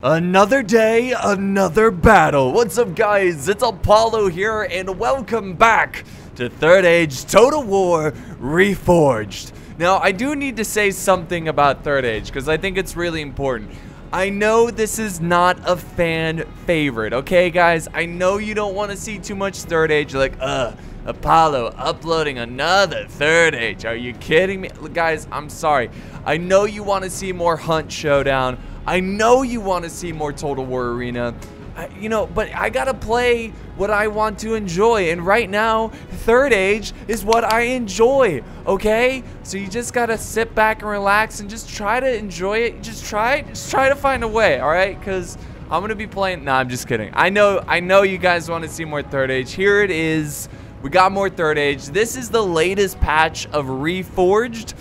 Another day, another battle. What's up, guys? It's Apollo here, and welcome back to Third Age Total War Reforged. Now, I do need to say something about Third Age, because I think it's really important. I know this is not a fan favorite, okay, guys? I know you don't want to see too much Third Age. You're like, Apollo uploading another Third Age. Are you kidding me? Guys, I'm sorry. I know you want to see more Hunt Showdown. I know you want to see more Total War Arena, but I gotta play what I want to enjoy, and right now, Third Age is what I enjoy, okay? So you just gotta sit back and relax and just try to enjoy it. Just try to find a way, all right? Because I'm gonna be playing. Nah, I'm just kidding. I know you guys want to see more Third Age. Here it is. We got more Third Age. This is the latest patch of Reforged.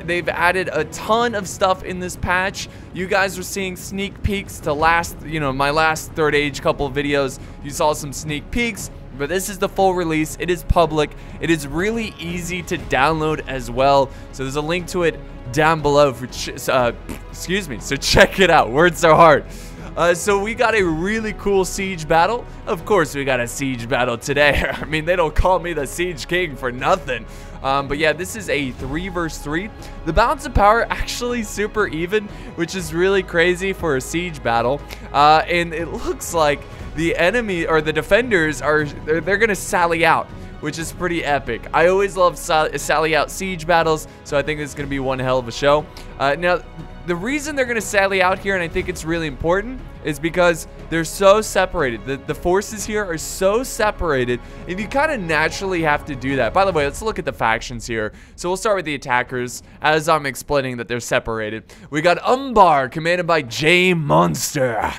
They've added a ton of stuff in this patch. You guys are seeing sneak peeks to my last Third Age couple of videos. You saw some sneak peeks, but this is the full release. It is public. It is really easy to download as well. So there's a link to it down below for, excuse me, so check it out. Words are hard. So we got a really cool siege battle. Of course, we got a siege battle today. I mean, they don't call me the Siege King for nothing. But yeah, this is a 3 vs 3. The balance of power actually super even, which is really crazy for a siege battle. And it looks like the enemy or the defenders they're gonna sally out, which is pretty epic. I always love sally out siege battles, so I think this is gonna be one hell of a show. Now, the reason they're gonna sally out here, and I think it's really important, is because they're so separated. The forces here are so separated, and you kind of naturally have to do that. By the way, let's look at the factions here. So we'll start with the attackers, as I'm explaining that they're separated. We got Umbar, commanded by JMonster.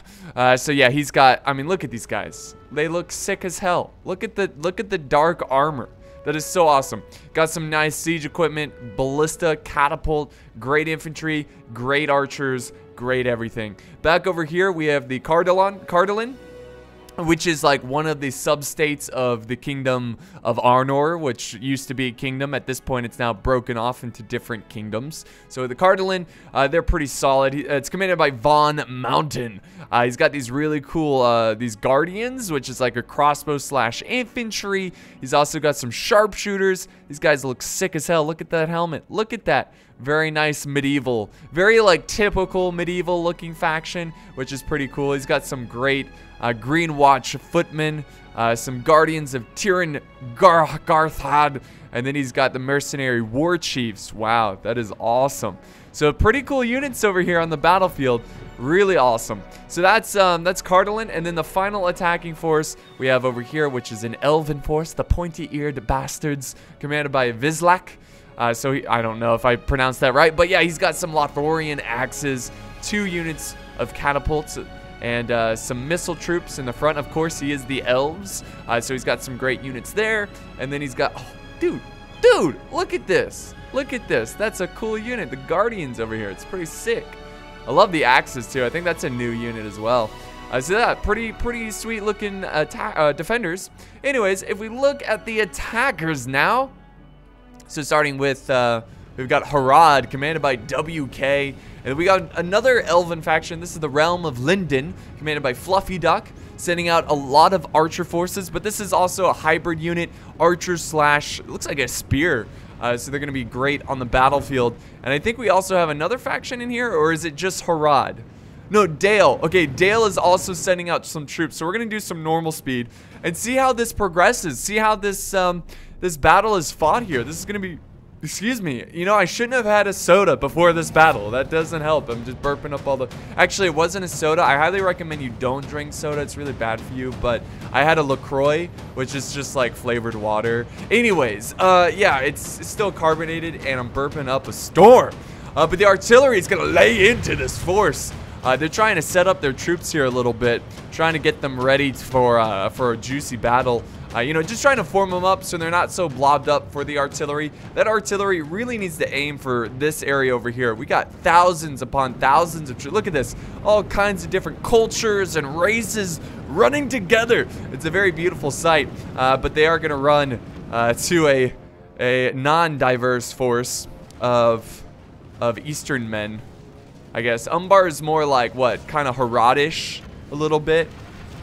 So yeah, he's got, I mean, look at these guys. They look sick as hell. Look at the dark armor. That is so awesome. Got some nice siege equipment, ballista, catapult, great infantry, great archers, great everything. Back over here, we have the Cardalin, which is like one of the sub-states of the Kingdom of Arnor, which used to be a kingdom. At this point, it's now broken off into different kingdoms. So the Cardalin, they're pretty solid. It's commanded by Von Mountain. He's got these really cool, these Guardians, which is like a crossbow slash infantry. He's also got some sharpshooters. These guys look sick as hell. Look at that helmet. Look at that. Very nice medieval, very like typical medieval looking faction, which is pretty cool. He's got some great Green Watch footmen, some Guardians of Tyrann Garthad, and then he's got the mercenary war chiefs. Wow, that is awesome. So pretty cool units over here on the battlefield. Really awesome. So that's Cardalin, and then the final attacking force we have over here, which is an Elven Force, the pointy-eared bastards, commanded by Vizlak. I don't know if I pronounced that right, but yeah, he's got some Lothorian axes, 2 units of catapults, and some missile troops in the front. Of course, he is the elves, so he's got some great units there. And then he's got, oh, dude, look at this. Look at this. That's a cool unit. The Guardians over here. It's pretty sick. I love the axes too. I think that's a new unit as well. So yeah, pretty sweet looking defenders. Anyways, if we look at the attackers now. So starting with, we've got Harad, commanded by WK. And we got another Elven faction. This is the Realm of Linden, commanded by Fluffy Duck, sending out a lot of archer forces. But this is also a hybrid unit, archer slash, it looks like a spear. So they're going to be great on the battlefield. And I think we also have another faction in here, or is it just Harad? No, Dale. Okay, Dale is also sending out some troops. So we're going to do some normal speed and see how this progresses. See how this this battle is fought here. This is going to be, excuse me, I shouldn't have had a soda before this battle. That doesn't help. I'm just burping up all the, actually, it wasn't a soda. I highly recommend you don't drink soda. It's really bad for you, but I had a LaCroix, which is just like flavored water. Anyways, yeah, it's still carbonated, and I'm burping up a storm. But the artillery is going to lay into this force. They're trying to set up their troops here a little bit, trying to get them ready for a juicy battle. Just trying to form them up so they're not so blobbed up for the artillery. That artillery really needs to aim for this area over here. We got thousands upon thousands of troops. Look at this. All kinds of different cultures and races running together. It's a very beautiful sight, but they are going to run to a non-diverse force of Eastern men. I guess. Umbar is more like, what, kind of Haradish a little bit.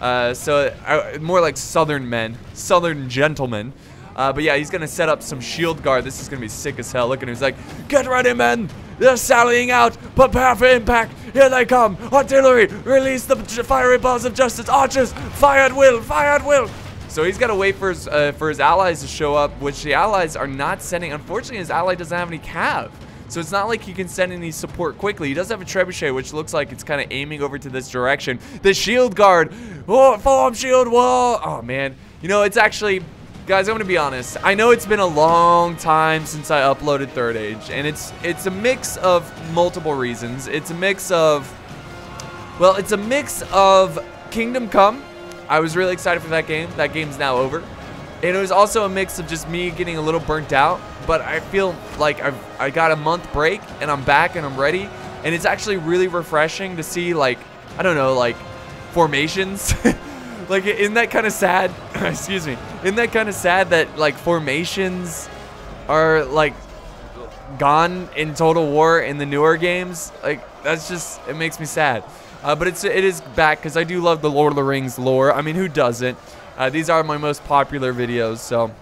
More like southern men, southern gentlemen. But yeah, he's going to set up some shield guard. This is going to be sick as hell. Look at him. He's like, get ready, men. They're sallying out. Prepare for impact. Here they come. Artillery, release the fiery balls of justice. Archers, fire at will, fire at will. So he's got to wait for his allies to show up, which the allies are not sending. Unfortunately, his ally doesn't have any cav. So it's not like he can send any support quickly. He does have a trebuchet, which looks like it's kind of aiming over to this direction. The shield guard. Oh, form shield wall. Oh, man. You know, it's actually... Guys, I'm going to be honest. I know it's been a long time since I uploaded 3rd Age. And it's a mix of multiple reasons. It's a mix of... Well, it's a mix of Kingdom Come. I was really excited for that game. That game's now over. And it was also a mix of just me getting a little burnt out. But I feel like I got a month break and I'm back and I'm ready. And it's actually really refreshing to see, like, I don't know, like, formations. Like, isn't that kind of sad? Excuse me. Isn't that kind of sad that, like, formations are, like, gone in Total War in the newer games? Like, that's just, it makes me sad. But it is back because I do love the Lord of the Rings lore. I mean, who doesn't? These are my most popular videos, so...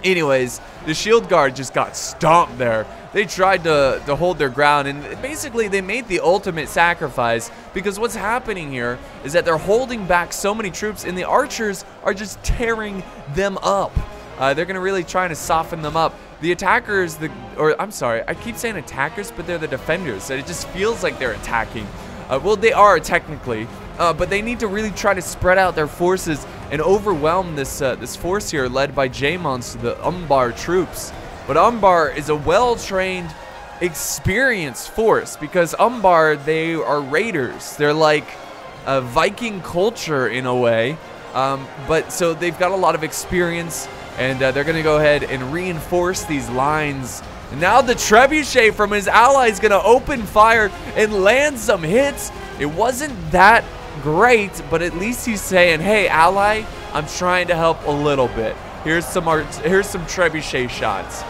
Anyways, the shield guard just got stomped there. They tried to hold their ground, and basically they made the ultimate sacrifice, because what's happening here is that they're holding back so many troops, and the archers are just tearing them up. They're going to really try to soften them up. The attackers, I'm sorry, I keep saying attackers, but they're the defenders, so it just feels like they're attacking. Well, they are technically, but they need to really try to spread out their forces and overwhelm this force here led by JMonster, the Umbar troops. But Umbar is a well-trained, experienced force, because Umbar, they are raiders. They're like a Viking culture in a way, but so they've got a lot of experience, and they're going to go ahead and reinforce these lines. And now the trebuchet from his ally is going to open fire and land some hits. It wasn't that great, but at least he's saying, hey, ally, I'm trying to help a little bit. Here's some trebuchet shots.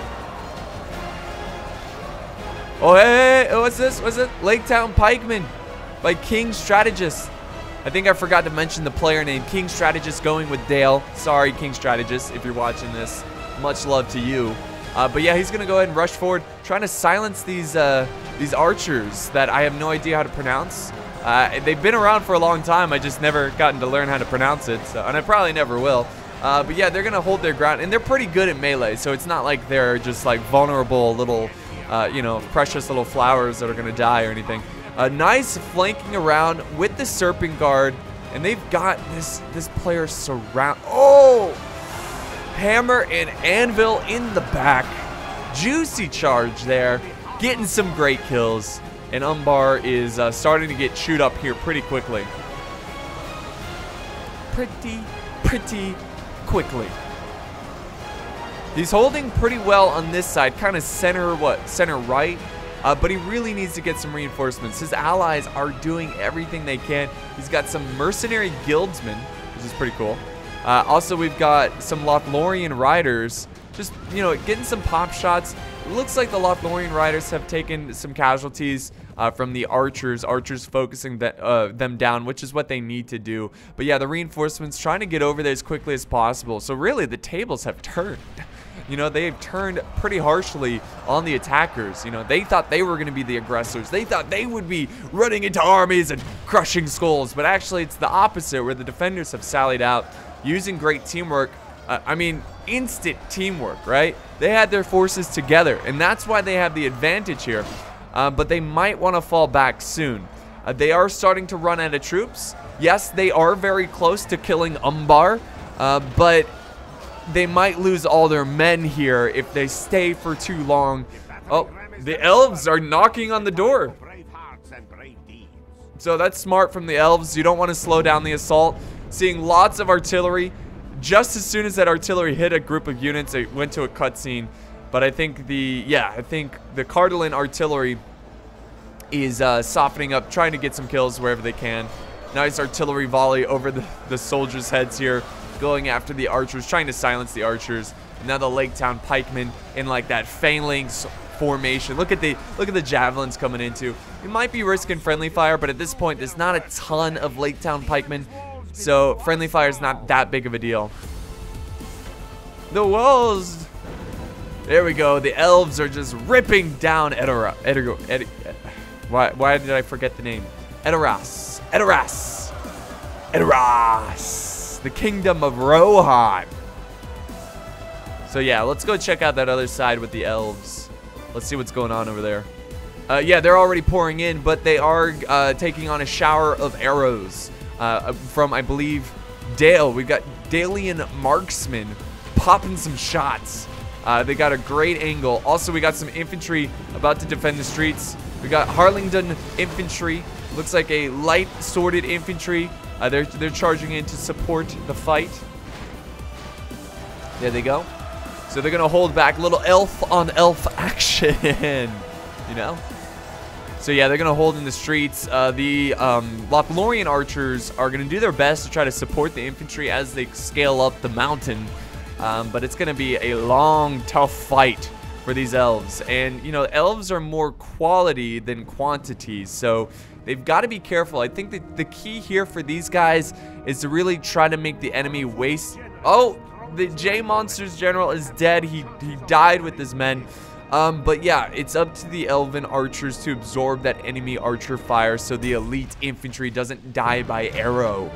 Oh, hey, what's this? What's it? Laketown Pikemen by King Strategist. I think I forgot to mention the player name. King Strategist going with Dale. Sorry, King Strategist, if you're watching this. Much love to you. But yeah, he's going to go ahead and rush forward, trying to silence these archers that I have no idea how to pronounce. They've been around for a long time. I just never gotten to learn how to pronounce it, so, and I probably never will. But yeah, they're going to hold their ground, and they're pretty good at melee, so it's not like they're just like vulnerable little, you know, precious little flowers that are going to die or anything. Nice flanking around with the Serpent Guard, and they've got this player surround. Oh! Hammer and anvil in the back. Juicy charge there. Getting some great kills. And Umbar is starting to get chewed up here pretty quickly. Pretty quickly. He's holding pretty well on this side. Kind of center right. But he really needs to get some reinforcements. His allies are doing everything they can. He's got some mercenary guildsmen, which is pretty cool. Also, we've got some Lothlorien riders, just, you know, getting some pop shots. It looks like the Lothlorien riders have taken some casualties from the archers. Archers focusing them down, which is what they need to do. But yeah, the reinforcements trying to get over there as quickly as possible. So really, the tables have turned. You know, they've turned pretty harshly on the attackers. You know, they thought they were going to be the aggressors. They thought they would be running into armies and crushing skulls. But actually, it's the opposite, where the defenders have sallied out, using great teamwork. I mean, instant teamwork, right? They had their forces together, and that's why they have the advantage here. But they might want to fall back soon. They are starting to run out of troops. Yes, they are very close to killing Umbar, but they might lose all their men here if they stay for too long. Oh, the elves are knocking on the door. So that's smart from the elves. You don't want to slow down the assault. Seeing lots of artillery. Just as soon as that artillery hit a group of units, it went to a cutscene. But I think the Cardinal artillery is softening up, trying to get some kills wherever they can. Nice artillery volley over the soldiers' heads here, going after the archers, trying to silence the archers. And now the Laketown Pikemen in like that phalanx formation. Look at the javelins coming into. We might be risking friendly fire, but at this point, there's not a ton of Lake Town pikemen, so friendly fire is not that big of a deal. The walls. There we go. The elves are just ripping down why did I forget the name? Edoras. The kingdom of Rohan. So yeah, let's go check out that other side with the elves. Let's see what's going on over there. Yeah, they're already pouring in, but they are taking on a shower of arrows from, I believe, Dale. We've got Dalian marksmen popping some shots. They got a great angle. Also, we got some infantry about to defend the streets. We got Harlingdon infantry. Looks like a light sworded infantry. They're charging in to support the fight. There they go. So they're gonna hold back. Little elf on elf action, you know. So yeah, they're gonna hold in the streets. The Lothlorien archers are gonna do their best to try to support the infantry as they scale up the mountain. But it's gonna be a long, tough fight for these elves. And you know, elves are more quality than quantity, so they've got to be careful. I think that the key here for these guys is to really try to make the enemy waste. Oh, the JMonster's general is dead. He died with his men. But yeah, it's up to the elven archers to absorb that enemy archer fire so the elite infantry doesn't die by arrow.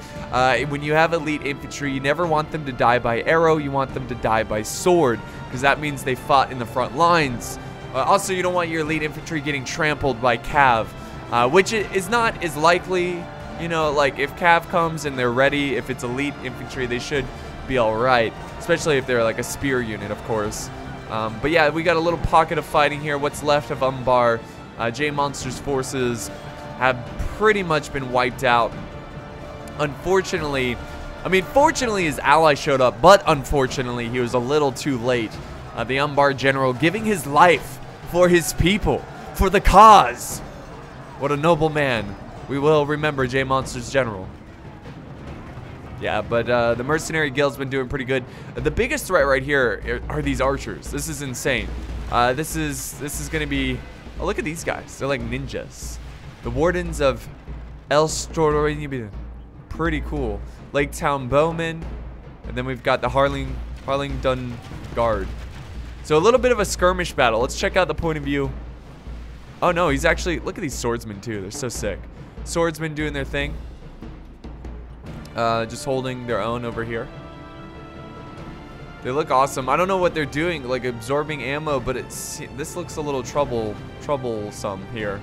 When you have elite infantry, you never want them to die by arrow. You want them to die by sword, because that means they fought in the front lines. Also, you don't want your elite infantry getting trampled by cav, which is not as likely. You know, like if cav comes and they're ready, if it's elite infantry, they should be all right, especially if they're like a spear unit, of course. But yeah, we got a little pocket of fighting here. What's left of Umbar. JMonster's forces have pretty much been wiped out. Unfortunately, I mean, fortunately his ally showed up, but unfortunately he was a little too late. The Umbar general giving his life for his people, for the cause. What a noble man. We will remember JMonster's general. Yeah, but the mercenary guild's been doing pretty good. The biggest threat right here are these archers. This is insane. This is gonna be. Oh, look at these guys. They're like ninjas. The wardens of Elstorin. Pretty cool. Lake Town bowmen, and then we've got the Harlingdon guard. So a little bit of a skirmish battle. Let's check out the point of view. Oh no, he's actually. Look at these swordsmen too. They're so sick. Swordsmen doing their thing. Just holding their own over here. They look awesome. I don't know what they're doing, like absorbing ammo, but this looks a little troublesome here.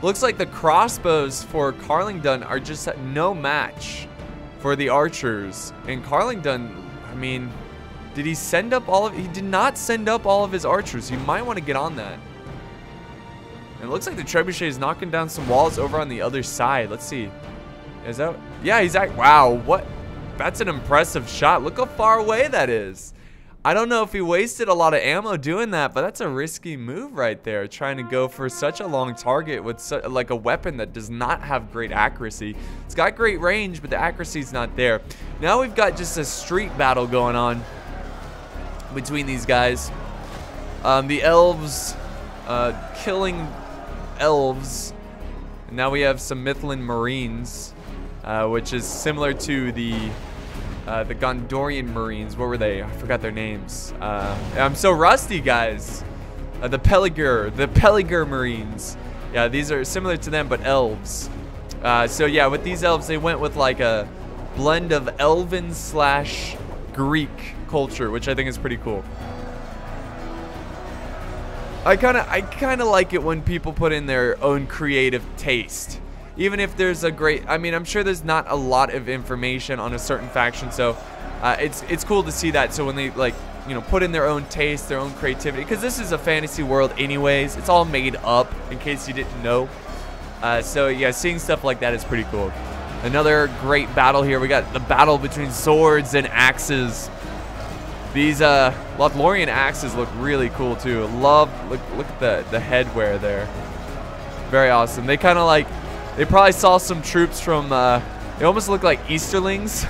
Looks like the crossbows for Carlingdon are just no match for the archers. And Carlingdon, I mean, did he send up all of? He did not send up all of his archers. You might want to get on that. And it looks like the trebuchet is knocking down some walls over on the other side. Let's see. Is that? Yeah, he's at. Wow, what? That's an impressive shot. Look how far away that is. I don't know if he wasted a lot of ammo doing that, but that's a risky move right there. Trying to go for such a long target with like a weapon that does not have great accuracy. It's got great range, but the accuracy's not there. Now we've got just a street battle going on between these guys. The elves killing elves. And now we have some Midland Marines. Which is similar to the Gondorian Marines. What were they? I forgot their names. I'm so rusty, guys. The Peliger Marines. Yeah, these are similar to them, but elves. So yeah, with these elves, they went with like a blend of Elven / Greek culture, which I think is pretty cool. I kind of like it when people put in their own creative taste. Even if there's a great, I mean, I'm sure there's not a lot of information on a certain faction, so it's cool to see that. So when they like, you know, put in their own taste, their own creativity, because this is a fantasy world anyways. It's all made up, in case you didn't know. So yeah, seeing stuff like that is pretty cool. Another great battle here. We got the battle between swords and axes. These Lothlorien axes look really cool too. Look at the headwear there. Very awesome. They kind of like. They probably saw some troops from, they almost look like Easterlings.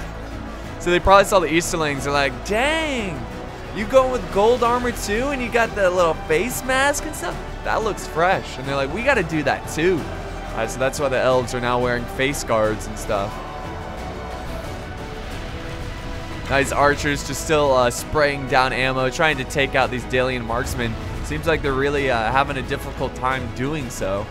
So they probably saw the Easterlings. They're like, dang, You going with gold armor too, and you got the little face mask and stuff? That looks fresh. And they're like, we got to do that too. So that's why the elves are now wearing face guards and stuff. Nice archers just still spraying down ammo, trying to take out these Dalian marksmen. Seems like they're really having a difficult time doing so.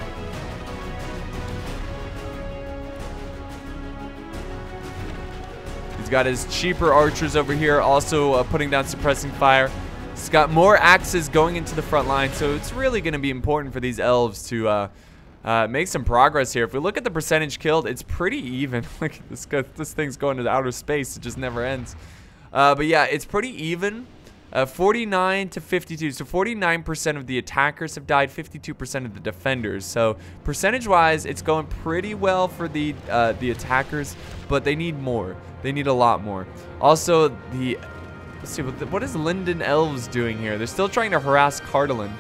He's got his cheaper archers over here also putting down suppressing fire. He's got more axes going into the front line, so it's really going to be important for these elves to make some progress here. If we look at the percentage killed, it's pretty even. Look at this thing's going to outer space. It just never ends. But yeah, it's pretty even. 49 to 52. So 49% of the attackers have died, 52% of the defenders. So percentage-wise, it's going pretty well for the attackers, but they need more. They need a lot more. Also, let's see, what is Linden Elves doing here? They're still trying to harass Cardolin.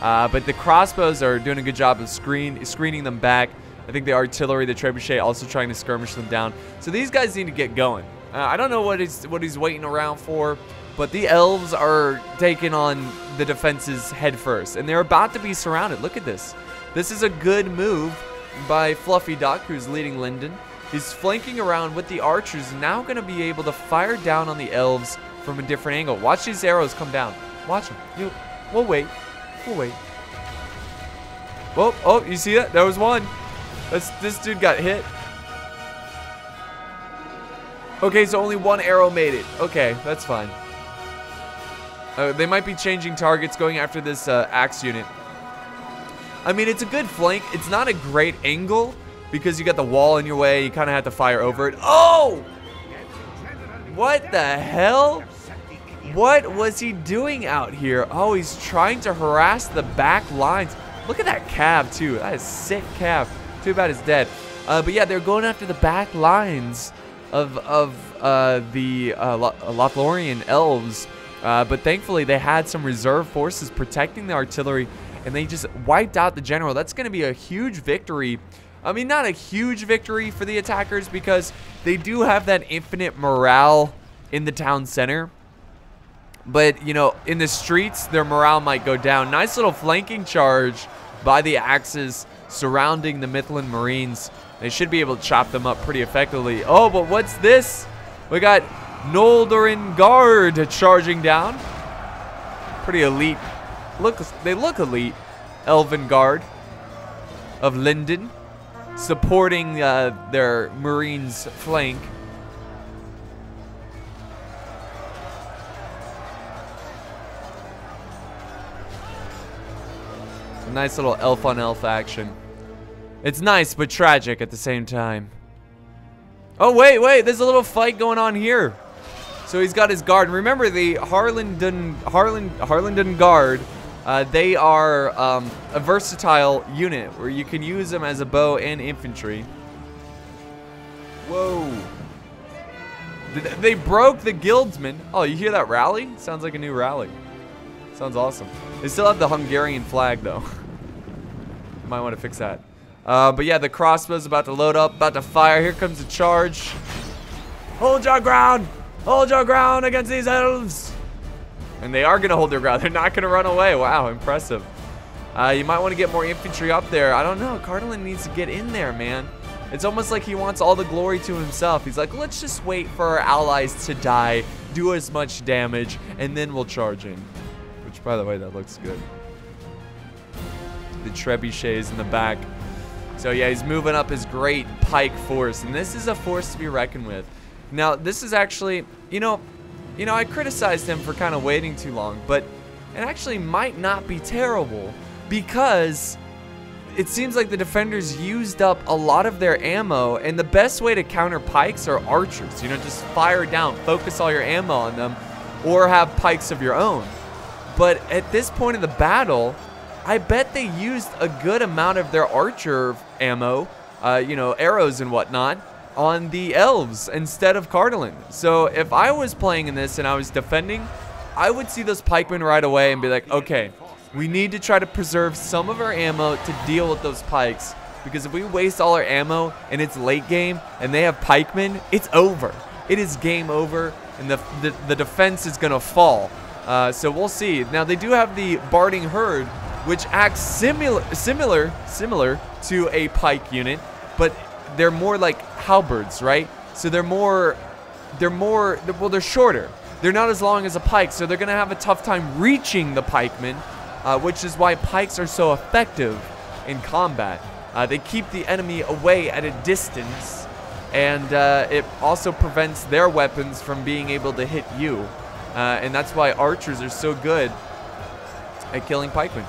But the crossbows are doing a good job of screening them back. I think the artillery, the trebuchet, also trying to skirmish them down. So these guys need to get going. I don't know what he's waiting around for, but the elves are taking on the defenses head first, and they're about to be surrounded. Look at this. This is a good move by Fluffy Duck, who's leading Linden. He's flanking around with the archers, now going to be able to fire down on the elves from a different angle. Watch these arrows come down. Watch them. We'll wait. We'll wait. Whoa, oh, you see that? There was one. This dude got hit. Okay, so only one arrow made it. Okay, that's fine. They might be changing targets, going after this axe unit. I mean, it's a good flank. It's not a great angle because you got the wall in your way. You kind of have to fire over it. Oh! What the hell? What was he doing out here? Oh, he's trying to harass the back lines. Look at that cav, too. That is sick cav. Too bad it's dead. But yeah, they're going after the back lines of the Lothlorien elves. But thankfully, they had some reserve forces protecting the artillery, and they just wiped out the general. That's going to be a huge victory. I mean, not a huge victory for the attackers because they do have that infinite morale in the town center. But, you know, in the streets, their morale might go down. Nice little flanking charge by the axes surrounding the Midland Marines. They should be able to chop them up pretty effectively. Oh, but what's this? We got Noldorin Guard charging down. Pretty elite. They look elite. Elven Guard of Linden supporting their Marines' flank. Some nice little elf on elf action. It's nice but tragic at the same time. Oh, wait, there's a little fight going on here. So he's got his guard. Remember the Harlingen Guard, they are a versatile unit where you can use them as a bow and infantry. Whoa. They broke the guildsmen. Oh, you hear that rally? Sounds like a new rally. Sounds awesome. They still have the Hungarian flag though. Might want to fix that. But yeah, the crossbow's about to load up, about to fire. Here comes the charge. Hold your ground! Hold your ground against these elves! And they are going to hold their ground. They're not going to run away. Wow, impressive. You might want to get more infantry up there. I don't know. Cardolin needs to get in there, man. It's almost like he wants all the glory to himself. He's like, let's just wait for our allies to die, do as much damage, and then we'll charge in. Which, by the way, that looks good. The trebuchets in the back. So yeah, he's moving up his great pike force, and this is a force to be reckoned with. Now, this is actually, you know, I criticized him for kind of waiting too long, but it actually might not be terrible because it seems like the defenders used up a lot of their ammo, and the best way to counter pikes are archers. You know, just fire down, focus all your ammo on them, or have pikes of your own. But at this point in the battle, I bet they used a good amount of their archer ammo, you know, arrows and whatnot, on the elves instead of Cardolin. So if I was playing in this and I was defending, I would see those pikemen right away and be like, okay, we need to try to preserve some of our ammo to deal with those pikes, because if we waste all our ammo and it's late game and they have pikemen, it's over. it is game over, and the defense is going to fall. So we'll see. Now, they do have the Barding Herd, which acts similar to a pike unit, but they're more like halberds, right? So they're shorter. They're not as long as a pike, so they're going to have a tough time reaching the pikemen, which is why pikes are so effective in combat. They keep the enemy away at a distance, and it also prevents their weapons from being able to hit you. And that's why archers are so good at killing pikemen.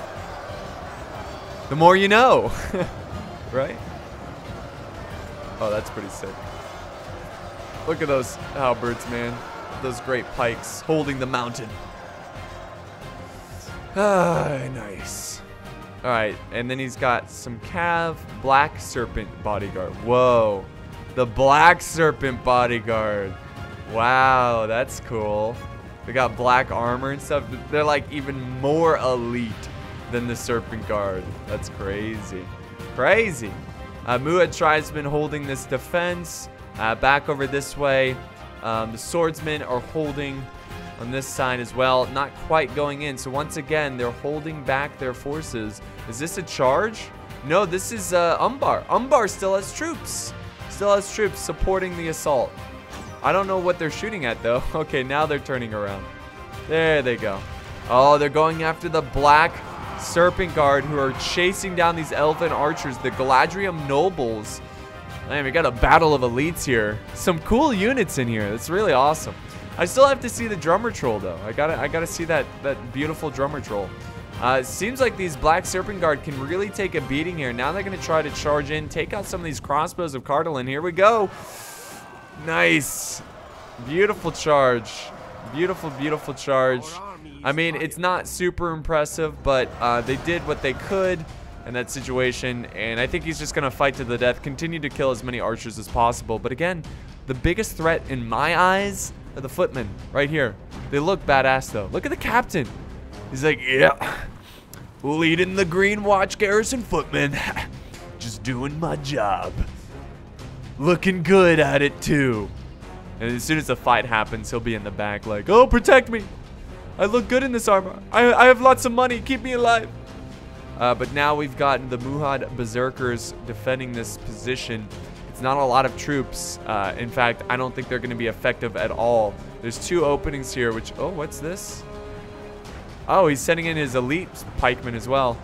The more you know, right? Oh, that's pretty sick. Look at those halberds, man. Those great pikes holding the mountain. Ah, nice. All right, and then he's got some cav black serpent bodyguard. Whoa, the black serpent bodyguard. Wow, that's cool. They got black armor and stuff. They're like even more elite than the serpent guard. That's crazy. Crazy. Muad tribesmen holding this defense. Back over this way. The swordsmen are holding on this side as well. Not quite going in. So once again, they're holding back their forces. Is this a charge? No, this is Umbar. Umbar still has troops. Still has troops supporting the assault. I don't know what they're shooting at, though. Okay, now they're turning around. There they go. Oh, they're going after the black serpent guard who are chasing down these elven archers, the Galadriel nobles. Man, we got a battle of elites here. Some cool units in here. That's really awesome. I still have to see the drummer troll, though. I gotta see that beautiful drummer troll. It seems like these black serpent guard can really take a beating here. Now they're gonna try to charge in, take out some of these crossbows of Cardalin. Here we go. Nice. Beautiful charge. Beautiful, beautiful charge. I mean, it's not super impressive, but they did what they could in that situation, and I think he's just going to fight to the death, continue to kill as many archers as possible. But again, the biggest threat in my eyes are the footmen right here. They look badass, though. Look at the captain. He's like, yeah, leading the Green Watch Garrison footmen. Just doing my job. Looking good at it, too. And as soon as the fight happens, he'll be in the back like, oh, protect me. I look good in this armor. I have lots of money. Keep me alive. But now we've gotten the Muad Berserkers defending this position. It's not a lot of troops. In fact, I don't think they're going to be effective at all. There's two openings here, which... Oh, what's this? Oh, he's sending in his elite pikemen as well.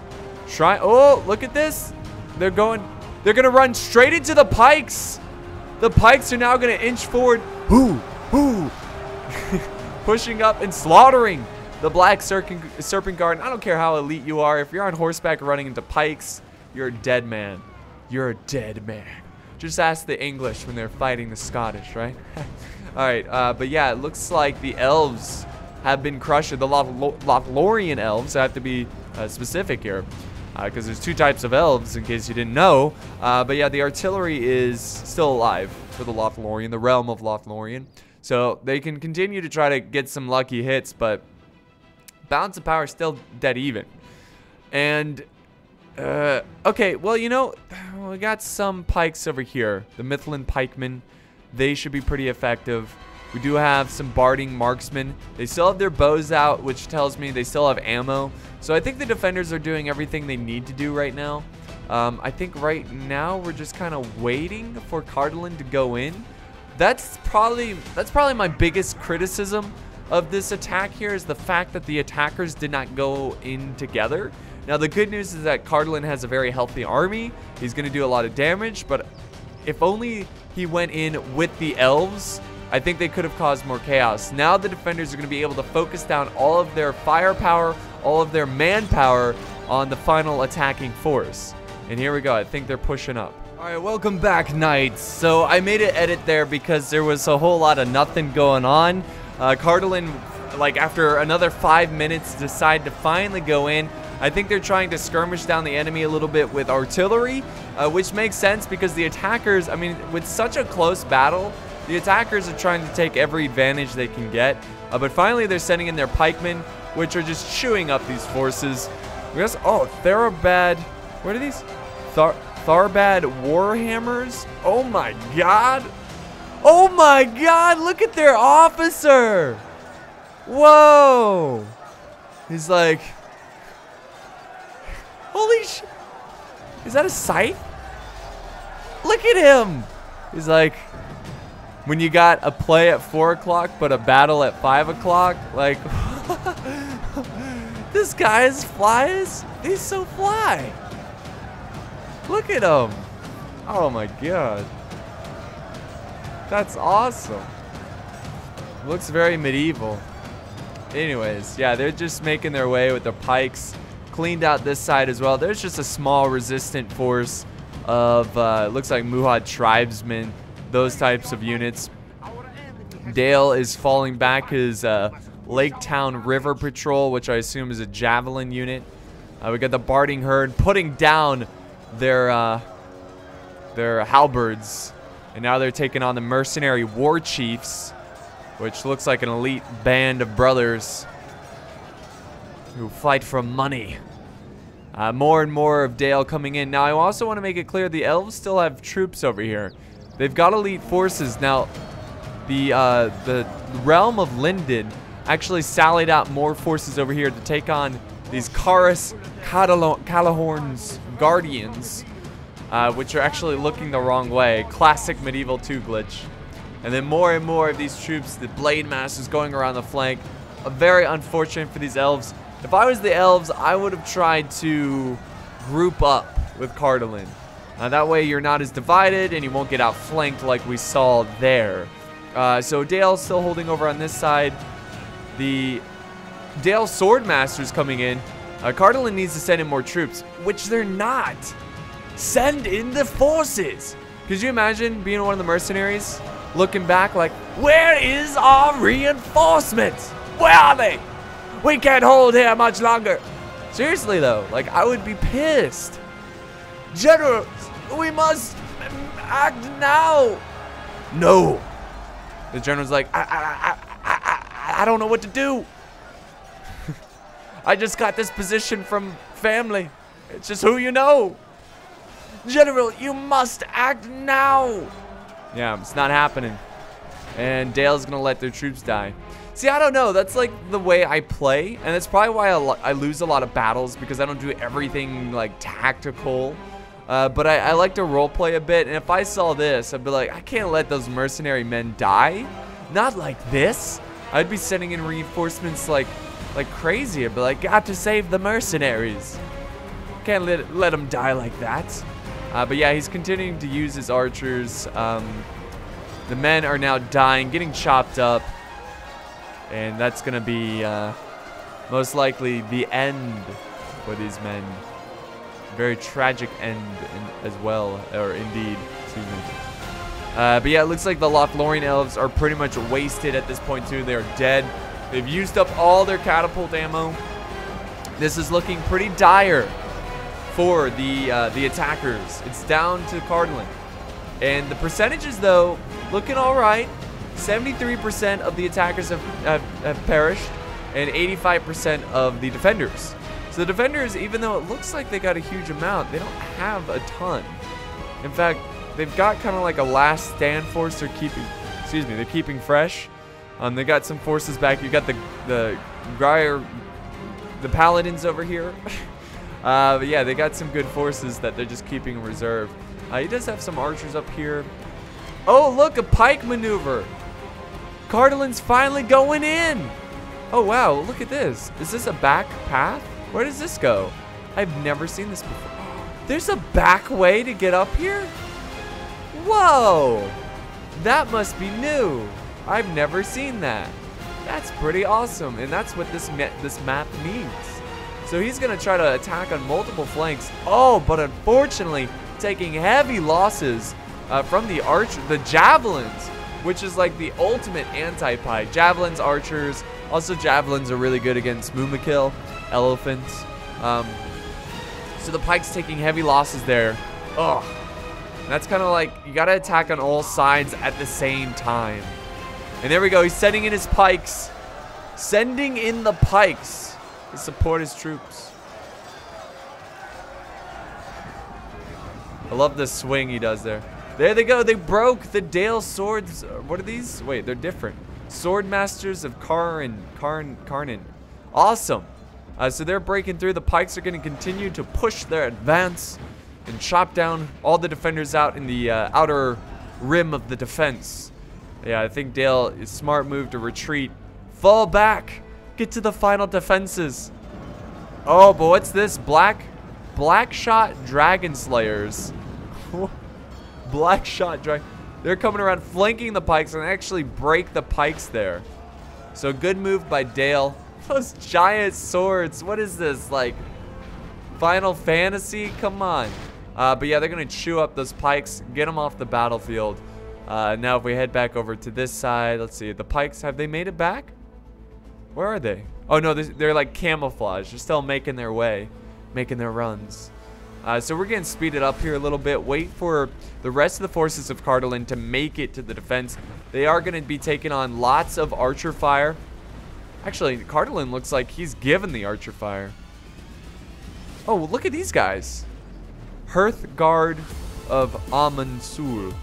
Oh, look at this. They're going to run straight into the pikes. The pikes are now going to inch forward. Pushing up and slaughtering the black serpent guard. I don't care how elite you are. If you're on horseback running into pikes, you're a dead man. You're a dead man. Just ask the English when they're fighting the Scottish, right? All right, but yeah, it looks like the elves have been crushed. The Lothlorien elves. I have to be specific here, because there's two types of elves, in case you didn't know. But yeah, the artillery is still alive for the Lothlorien, the realm of Lothlorien. So they can continue to try to get some lucky hits, but balance of power is still dead even. And, okay, well, you know, we got some pikes over here. The Midland Pikemen, they should be pretty effective. We do have some Barding marksmen. They still have their bows out, which tells me they still have ammo. So I think the defenders are doing everything they need to do right now. I think right now we're just kind of waiting for Cardalin to go in. That's probably my biggest criticism of this attack here, is the fact that the attackers did not go in together. Now the good news is that Cardalin has a very healthy army. He's going to do a lot of damage, but if only he went in with the elves, I think they could have caused more chaos. Now the defenders are going to be able to focus down all of their firepower, all of their manpower on the final attacking force. And here we go. I think they're pushing up. All right, welcome back, Knights. So I made an edit there because there was a whole lot of nothing going on. Cardalin, like after another 5 minutes, decided to finally go in. I think they're trying to skirmish down the enemy a little bit with artillery, which makes sense because the attackers, I mean, with such a close battle, the attackers are trying to take every advantage they can get. But finally, they're sending in their pikemen, which are just chewing up these forces. Oh, Tharabad. What are these? Tharbad Warhammers? Oh my god. Oh my god, look at their officer. Whoa. He's like, holy sh... Is that a scythe? Look at him. He's like, when you got a play at 4 o'clock, but a battle at 5 o'clock, like, this guy is flies. He's so fly. Look at him. Oh my god. That's awesome. Looks very medieval. Anyways, yeah, they're just making their way with their pikes. Cleaned out this side as well. There's just a small resistant force of, looks like Muhad tribesmen, those types of units. Dale is falling back his Lake Town River Patrol, which I assume is a javelin unit. We got the Barding Herd putting down their halberds. And now they're taking on the mercenary war chiefs, which looks like an elite band of brothers who fight for money. More and more of Dale coming in. Now, I also want to make it clear the elves still have troops over here. They've got elite forces. Now, the realm of Linden actually sallied out more forces over here to take on these Karis Calahorn's Guardians, which are actually looking the wrong way. Classic Medieval 2 glitch. And then more and more of these troops, the Blade Masters going around the flank. Very unfortunate for these elves. If I was the elves, I would have tried to group up with Cardalin. That way you're not as divided and you won't get outflanked like we saw there. So Dale's still holding over on this side. The Dale Swordmaster's coming in. Cardalin needs to send in more troops, which they're not. Send in the forces. Could you imagine being one of the mercenaries, looking back like, where is our reinforcements? Where are they? We can't hold here much longer. Seriously though, like I would be pissed. Generals, we must act now. No. The general's like, I don't know what to do. I just got this position from family. It's just who you know. General, you must act now. Yeah, it's not happening. And Dale's gonna let their troops die. See, I don't know. That's like the way I play. And that's probably why I lose a lot of battles, because I don't do everything like tactical. But I like to roleplay a bit. And if I saw this, I'd be like, I can't let those mercenary men die. Not like this. I'd be sending in reinforcements like crazy. I'd be like, got to save the mercenaries. Can't let them die like that. But yeah, he's continuing to use his archers. The men are now dying, getting chopped up. And that's going to be most likely the end for these men. Very tragic end as well, or indeed, excuse me. But yeah, it looks like the Lothlorien elves are pretty much wasted at this point too. They are dead. They've used up all their catapult ammo. This is looking pretty dire for the attackers. It's down to Cardalin. And the percentages though, looking all right. 73% of the attackers have perished, and 85% of the defenders. So the defenders, even though it looks like they got a huge amount, they don't have a ton. In fact, they've got kind of like a last stand force they're keeping, excuse me, they're keeping fresh. They got some forces back. You got the paladins over here. But yeah, they got some good forces that they're just keeping in reserve. He does have some archers up here. Oh, look, a pike maneuver. Cardalin's finally going in. Oh, wow, look at this. Is this a back path? Where does this go? I've never seen this before. There's a back way to get up here? Whoa. That must be new. I've never seen that. That's pretty awesome, and that's what this map needs. So he's going to try to attack on multiple flanks. Oh, but unfortunately, taking heavy losses from the javelins, which is like the ultimate anti-pike. Javelins, archers. Also, javelins are really good against Mumakil, elephants. So the pike's taking heavy losses there. Ugh. That's kind of like, you got to attack on all sides at the same time. And there we go. He's sending in his pikes. Sending in the pikes to support his troops. I love the swing he does there. There they go. They broke the Dale swords. What are these? Wait, they're different. Sword Masters of Karnan. Awesome. So they're breaking through. The pikes are going to continue to push their advance and chop down all the defenders out in the outer rim of the defense. Yeah, I think Dale is smart move to retreat. Fall back. Get to the final defenses. Oh, but what's this? Black shot dragon slayers. Black shot dragon. They're coming around flanking the pikes and actually break the pikes there. So good move by Dale. Those giant swords. What is this? Like Final Fantasy? Come on. But yeah, they're going to chew up those pikes, get them off the battlefield. Now if we head back over to this side, let's see. The pikes, have they made it back? Where are they? Oh no, they're like camouflage. They're still making their way, making their runs. So we're getting speeded up here a little bit. Wait for the rest of the forces of Cardolan to make it to the defense. They are going to be taking on lots of archer fire. Actually, Cardolan looks like he's given the archer fire. Oh, well, look at these guys. Hearthguard of Amansul.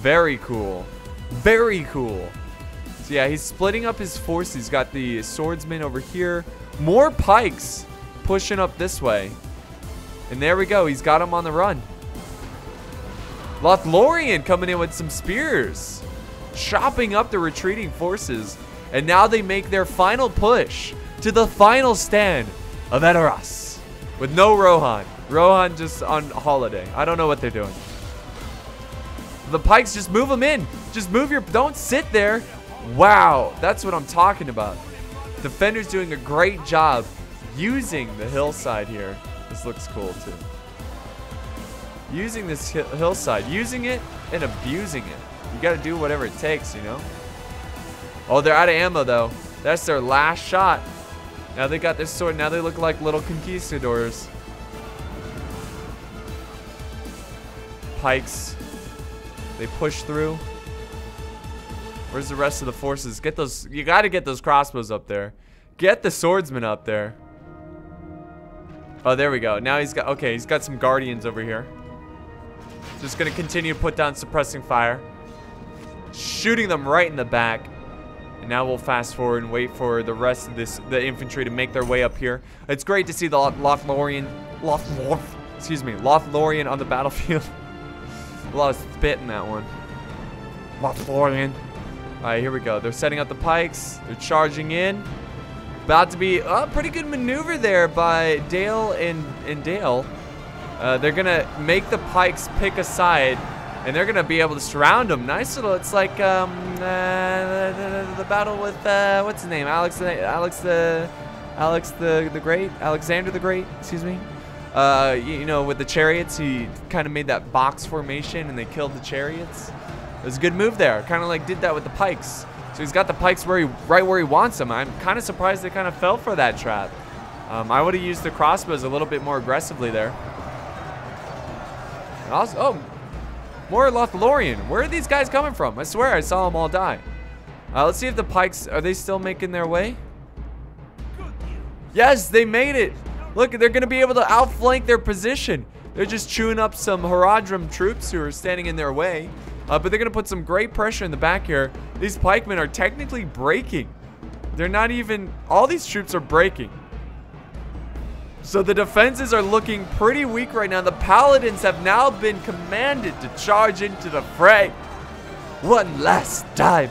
Very cool. Very cool. So yeah, he's splitting up his force. He's got the swordsman over here. More pikes pushing up this way. And there we go. He's got him on the run. Lothlorien coming in with some spears. Chopping up the retreating forces. And now they make their final push to the final stand of Edoras. With no Rohan. Rohan just on holiday. I don't know what they're doing. The pikes, just move them in. Just move your... Don't sit there. Wow. That's what I'm talking about. Defender's doing a great job using the hillside here. This looks cool too. Using this hillside. Using it and abusing it. You got to do whatever it takes, you know? Oh, they're out of ammo though. That's their last shot. Now they got this sword. Now they look like little conquistadors. Pikes. They push through. Where's the rest of the forces? Get those. You got to get those crossbows up there. Get the swordsman up there. Oh, there we go. Now he's got. Okay, he's got some guardians over here. Just gonna continue to put down suppressing fire. Shooting them right in the back. And now we'll fast forward and wait for the rest of the infantry to make their way up here. It's great to see the Lothlorien on the battlefield. A lot of spit in that one. Lothlorien. Alright, here we go. They're setting up the pikes. They're charging in. About to be a pretty good maneuver there by Dale and Dale. They're going to make the pikes pick a side. And they're going to be able to surround them. Nice little, it's like the battle with, what's his name? Alexander the Great, excuse me. You know, with the chariots, he kind of made that box formation and they killed the chariots. It was a good move there. Kind of like did that with the pikes. So he's got the pikes right where he wants them. I'm kind of surprised they kind of fell for that trap. I would have used the crossbows a little bit more aggressively there. And also, oh, more Lothlorien. Where are these guys coming from? I swear I saw them all die. Let's see if the pikes, are they still making their way? Yes, they made it. Look, they're going to be able to outflank their position. They're just chewing up some Haradrim troops who are standing in their way. But they're going to put some great pressure in the back here. These pikemen are technically breaking. They're not even... All these troops are breaking. So the defenses are looking pretty weak right now. The paladins have now been commanded to charge into the fray. One last time.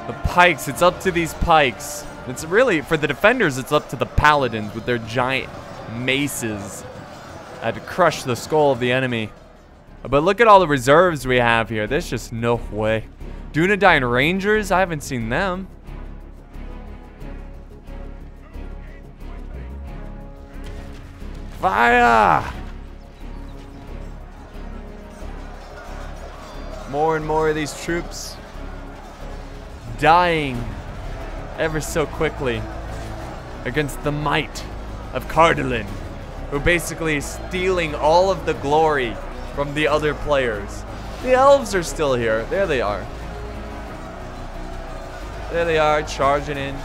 The pikes, it's up to these pikes. It's really, for the defenders, it's up to the paladins with their giant maces. To crush the skull of the enemy. But look at all the reserves we have here. There's just no way. Dunedain Rangers, I haven't seen them. Fire! More and more of these troops dying ever so quickly. against the might of Cardalin, who basically is stealing all of the glory from the other players. The elves are still here. There they are. There they are, charging in.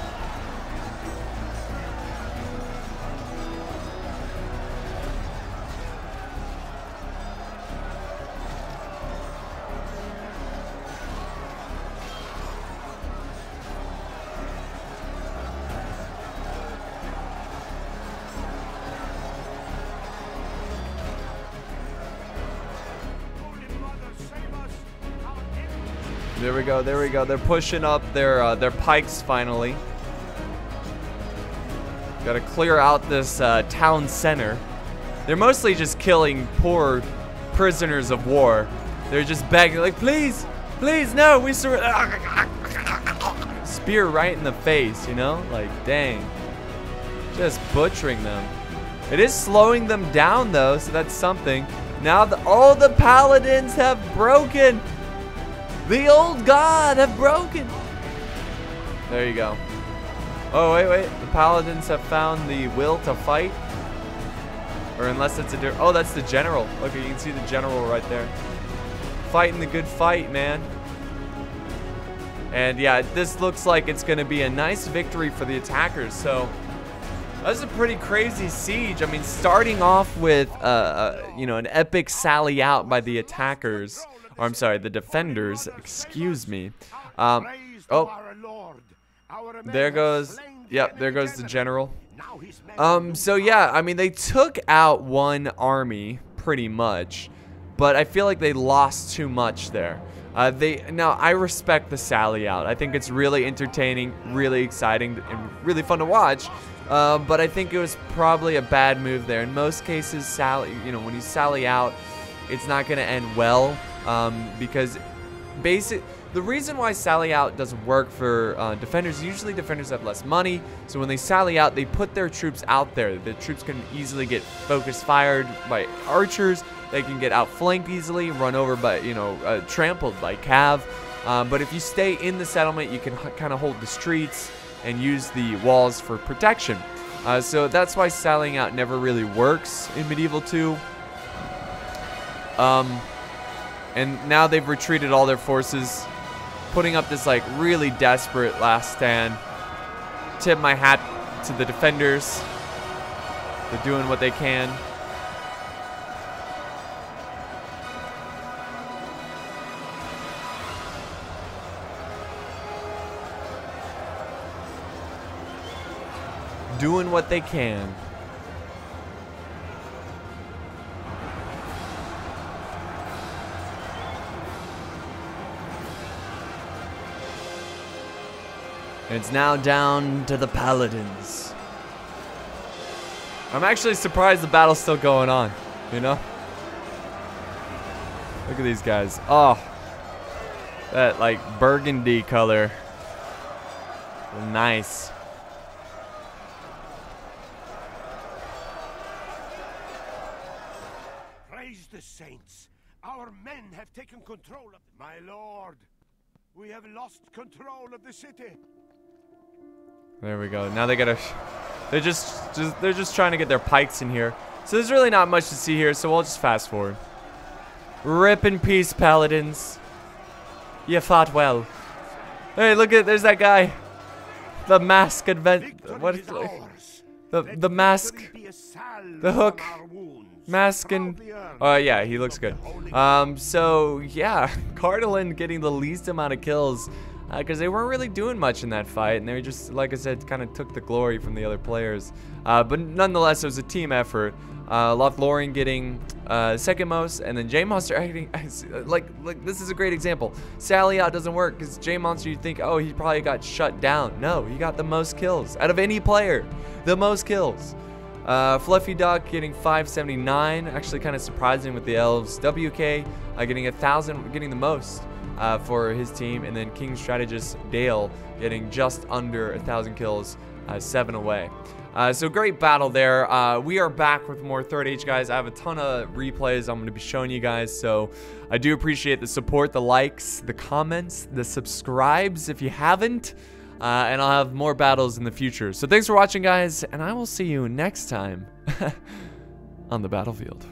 There we go, there we go. They're pushing up their pikes finally. Gotta clear out this town center. They're mostly just killing poor prisoners of war. They're just begging, like, please, please, no, we surrender. Spear right in the face, you know? Like, dang. Just butchering them. It is slowing them down, though, so that's something. Now all the paladins have broken. The old god have broken. There you go. Oh, wait. The paladins have found the will to fight. Or unless it's a... Oh, that's the general. Look, you can see the general right there. Fighting the good fight, man. And yeah, this looks like it's going to be a nice victory for the attackers. So that's a pretty crazy siege. I mean, starting off with, you know, an epic sally out by the attackers. Or I'm sorry, the defenders, excuse me. Oh, there goes, yep, there goes the general. So yeah, I mean, they took out one army pretty much, but I feel like they lost too much there. Now I respect the sally out. I think it's really entertaining, really exciting, and really fun to watch. But I think it was probably a bad move there. In most cases, you know, when you sally out, it's not going to end well. Because the reason why sally out doesn't work for defenders, usually defenders have less money, so when they sally out, they put their troops out there. The troops can easily get focus fired by archers, they can get outflanked easily, run over by, you know, trampled by cav. But if you stay in the settlement, you can kind of hold the streets and use the walls for protection. So that's why sallying out never really works in Medieval 2. And now they've retreated all their forces, putting up this like really desperate last stand. Tip my hat to the defenders. They're doing what they can. Doing what they can. It's now down to the paladins. I'm actually surprised the battle's still going on, you know? Look at these guys. Oh, that like burgundy color. Nice. Praise the saints. Our men have taken control of... My lord, we have lost control of the city. There we go. Now they gotta... They're just trying to get their pikes in here. So there's really not much to see here, so we'll just fast forward. Rip in peace, paladins. You fought well. Hey, look at... There's that guy. The mask what is it? The mask. The hook. Mask and... Oh, yeah, he looks good. So, yeah. Cardalin getting the least amount of kills. Because they weren't really doing much in that fight, and they were just, like I said, kind of took the glory from the other players. But nonetheless, it was a team effort. Lothlorien getting second most, and then JMonster getting, like this is a great example. Sally out doesn't work because JMonster, you'd think, oh, he probably got shut down. No, he got the most kills out of any player, the most kills. Fluffy Duck getting 579, actually kind of surprising with the elves. WK getting 1,000, getting the most. For his team, and then King Strategist Dale getting just under 1,000 kills, 7 away. So great battle there. We are back with more Third Age, guys. I have a ton of replays I'm going to be showing you guys, so I do appreciate the support, the likes, the comments, the subscribes if you haven't. and I'll have more battles in the future. So thanks for watching, guys, and I will see you next time on the battlefield.